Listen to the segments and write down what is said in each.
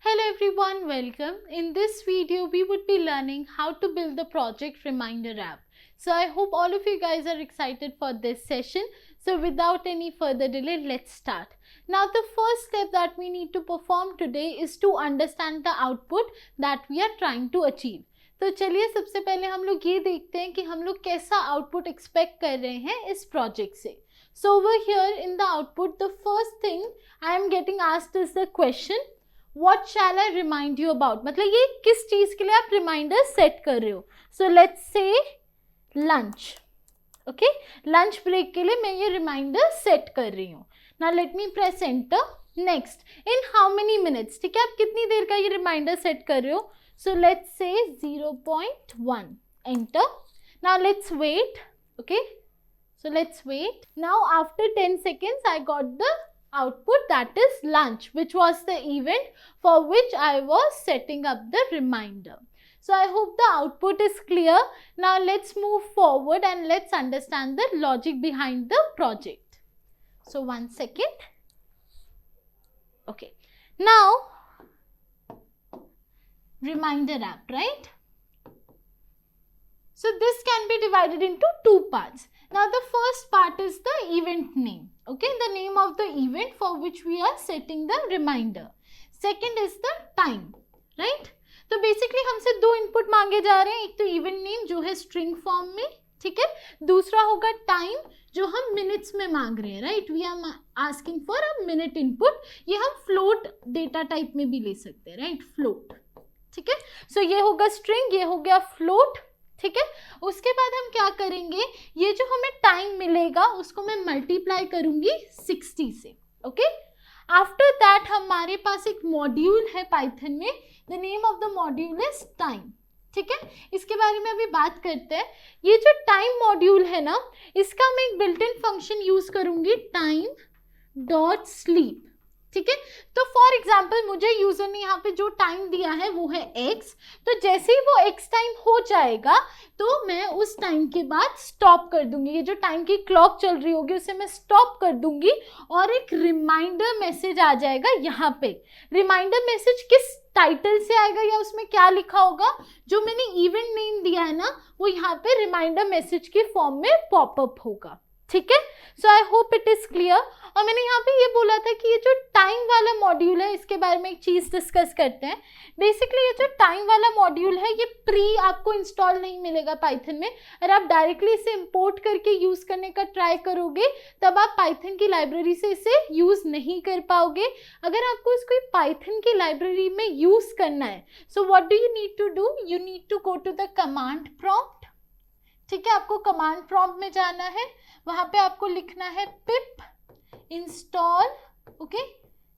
Hello everyone, welcome. In this video, we would be learning how to build the project reminder app. So I hope all of you guys are excited for this session. So without any further delay, let's start. Now the first step that we need to perform today is to understand the output that we are trying to achieve. तो चलिए सबसे पहले हम लोग ये देखते हैं कि हम लोग कैसा आउटपुट एक्सपेक्ट कर रहे हैं इस प्रोजेक्ट से. So over here in the output, the first thing I am getting asked is the question, what shall I remind you about? मतलब ये किस चीज के लिए आप रिमाइंडर सेट कर रहे हो. So let's say lunch. Okay, lunch break के लिए मैं ये रिमाइंडर सेट कर रही हूँ. Now let me press enter. Next, in how many minutes? ठीक है, आप कितनी देर का ये रिमाइंडर सेट कर रहे हो. So let's say 0.1. Enter. Now let's wait. Okay, so let's wait. Now after 10 seconds I got the output, that is lunch, which was the event for which I was setting up the reminder. So I hope the output is clear. Now let's move forward and let's understand the logic behind the project. So one second. Okay, now reminder app, right? So this can be divided into two parts. Now the first part is the event name, okay, the name of the event for which we are setting the reminder. Second is the time, right? तो basically हमसे दो input मांगे जा रहे हैं, एक तो event name जो है स्ट्रिंग फॉर्म में, ठीक है, दूसरा होगा टाइम जो हम मिनट्स में मांग रहे हैं, right. We are asking for a minute input. ये हम फ्लोट डेटा टाइप में भी ले सकते हैं, राइट, फ्लोट, ठीक है. सो ये होगा स्ट्रिंग, ये हो गया फ्लोट, ठीक है. उसके बाद हम क्या करेंगे, ये जो हमें टाइम मिलेगा उसको मैं मल्टीप्लाई करूंगी 60 से. ओके, आफ्टर दैट हमारे पास एक मॉड्यूल है पाइथन में, the name of the module is time, ठीक है. इसके बारे में अभी बात करते हैं. ये जो टाइम मॉड्यूल है ना, इसका मैं एक बिल्ट इन फंक्शन यूज करूंगी, टाइम डॉट स्लीप, ठीक है. तो फॉर एग्जाम्पल मुझे यूजर ने यहाँ पे जो टाइम दिया है वो है x. तो जैसे ही वो x टाइम हो जाएगा तो मैं उस टाइम के बाद स्टॉप कर दूंगी. ये जो टाइम की क्लॉक चल रही होगी उसे मैं स्टॉप कर दूंगी और एक रिमाइंडर मैसेज आ जाएगा यहाँ पे. रिमाइंडर मैसेज किस टाइटल से आएगा या उसमें क्या लिखा होगा, जो मैंने इवेंट नेम दिया है ना वो यहाँ पे रिमाइंडर मैसेज के फॉर्म में पॉपअप होगा, ठीक है. So I hope it is clear. और मैंने यहाँ पे ये बोला था कि ये जो टाइम वाला मॉड्यूल है इसके बारे में एक चीज़ डिस्कस करते हैं. बेसिकली ये जो टाइम वाला मॉड्यूल है ये प्री आपको इंस्टॉल नहीं मिलेगा पाइथन में. अगर आप डायरेक्टली इसे इंपोर्ट करके यूज़ करने का ट्राई करोगे तब आप पाइथन की लाइब्रेरी से इसे यूज़ नहीं कर पाओगे. अगर आपको इसको पाइथन की लाइब्रेरी में यूज़ करना है, so what do you need to do, you need to go to the command prompt, ठीक है. आपको कमांड प्रॉम्प्ट में जाना है, वहां पे आपको लिखना है pip install, okay,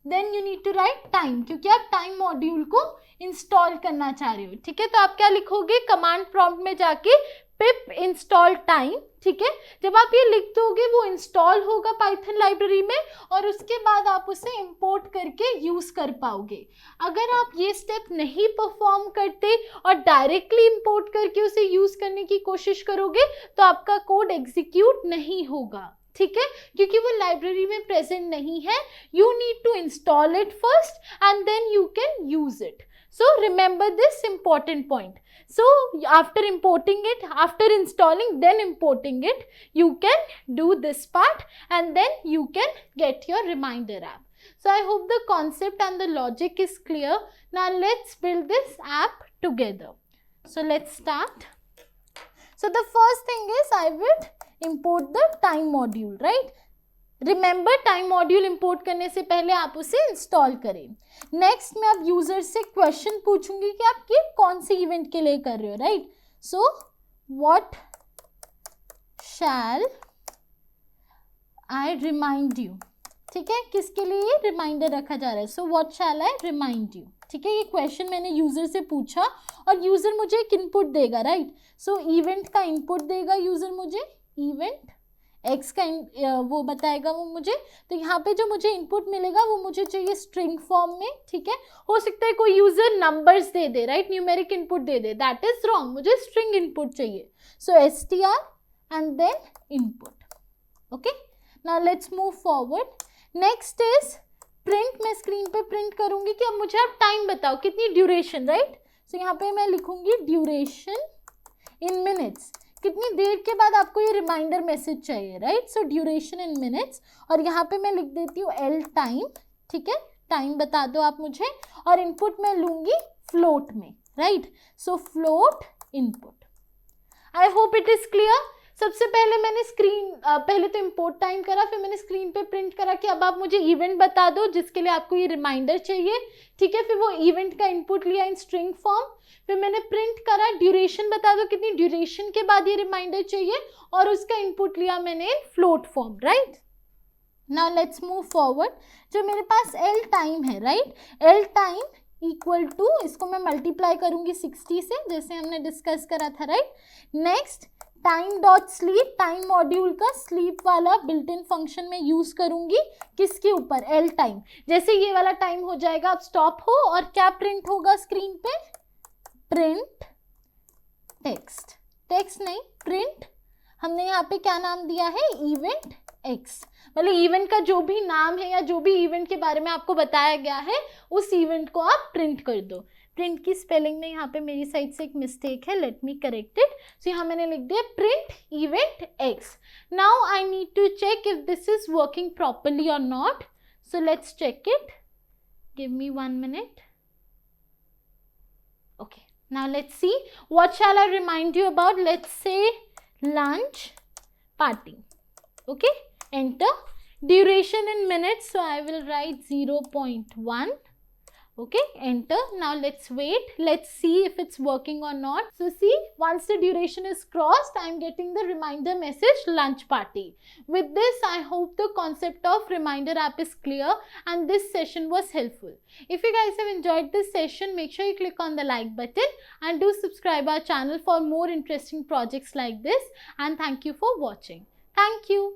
then you need to write time, क्योंकि आप टाइम मॉड्यूल को इंस्टॉल करना चाह रहे हो, ठीक है. तो आप क्या लिखोगे, कमांड प्रॉम्प्ट में जाके पिप इंस्टॉल टाइम, ठीक है. जब आप ये लिख दोगे वो इंस्टॉल होगा पाइथन लाइब्रेरी में और उसके बाद आप उसे इंपोर्ट करके यूज कर पाओगे. अगर आप ये स्टेप नहीं परफॉर्म करते और डायरेक्टली इंपोर्ट करके उसे यूज करने की कोशिश करोगे तो आपका कोड एग्जीक्यूट नहीं होगा, ठीक है, क्योंकि वो लाइब्रेरी में प्रेजेंट नहीं है. You need to install it first and then you can use it. So remember this important point. So after importing it, after installing, then importing it, you can do this part and then you can get your reminder app. So I hope the concept and the logic is clear. Now let's build this app together. So let's start. So the first thing is I will import the time module, right? Remember time module import करने से पहले आप उसे install करें. Next मैं अब user से question पूछूंगी कि आप ये कौन सी इवेंट के लिए कर रहे हो, right. So what shell I remind you, ठीक है, किसके लिए ये रिमाइंडर रखा जा रहा है. So what shell I remind you, ठीक है. ये क्वेश्चन मैंने यूजर से पूछा और यूजर मुझे एक इनपुट देगा, राइट. सो इवेंट का इनपुट देगा यूजर मुझे, इवेंट एक्स का वो बताएगा वो मुझे. तो यहाँ पे जो मुझे इनपुट मिलेगा वो मुझे चाहिए स्ट्रिंग फॉर्म में, ठीक है. हो सकता है कोई यूजर नंबर्स दे दे, राइट, न्यूमेरिक इनपुट दे दे, दैट इज रॉन्ग. मुझे स्ट्रिंग इनपुट चाहिए. So str and then input. Okay, now let's move forward. Next is print मैं स्क्रीन पे प्रिंट करूंगी कि अब मुझे आप टाइम बताओ कितनी ड्यूरेशन, राइट। सो यहाँ पे मैं लिखूंगी ड्यूरेशन इन मिनट्स, कितनी देर के बाद आपको ये रिमाइंडर मैसेज चाहिए, राइट। सो ड्यूरेशन इन मिनट्स, और यहाँ पे मैं लिख देती हूँ एल टाइम, ठीक है, टाइम बता दो आप मुझे, और इनपुट मैं लूंगी फ्लोट में, right. So float input. I hope it is clear. सबसे पहले मैंने पहले तो इम्पोर्ट टाइम करा, फिर मैंने स्क्रीन पे प्रिंट करा कि अब आप मुझे इवेंट बता दो जिसके लिए आपको ये रिमाइंडर चाहिए, ठीक है। फिर वो इवेंट का इनपुट लिया इन स्ट्रिंग फॉर्म, फिर मैंने प्रिंट करा ड्यूरेशन बता दो कितनी ड्यूरेशन के बाद ये रिमाइंडर चाहिए, और उसका इनपुट लिया मैंने in float form, right. Now let's move forward. जो मेरे पास एल टाइम है, right, L time equal to, इसको मैं मल्टीप्लाई करूंगी 60 से, जैसे हमने डिस्कस करा था, right. Next time dot sleep, time module का स्लीप वाला बिल्ट इन फंक्शन में यूज करूंगी, किसके ऊपर, एल टाइम। जैसे ये वाला टाइम हो जाएगा, अब स्टॉप हो, और क्या प्रिंट होगा स्क्रीन पे, प्रिंट टेक्स्ट, टेक्स्ट नहीं प्रिंट, हमने यहाँ पे क्या नाम दिया है, इवेंट एक्स, मतलब इवेंट का जो भी नाम है या जो भी इवेंट के बारे में आपको बताया गया है उस इवेंट को आप प्रिंट कर दो। प्रिंट की स्पेलिंग में यहाँ पे मेरी साइड से एक मिस्टेक है, let me correct it. So यहाँ मैंने लिख दिया print event X. Now I need to check if this is working properly और not, so let's check it, give me 1 minute. Okay, now let's see what shall I remind you about. Let's say lunch party. Okay, enter duration in minutes, so I will write 0.1. Okay, enter. Now let's wait, let's see if it's working or not. So see, once the duration is crossed, I'm getting the reminder message lunch party. With this, I hope the concept of reminder app is clear and this session was helpful. If you guys have enjoyed this session, make sure you click on the like button and do subscribe our channel for more interesting projects like this, and thank you for watching. Thank you.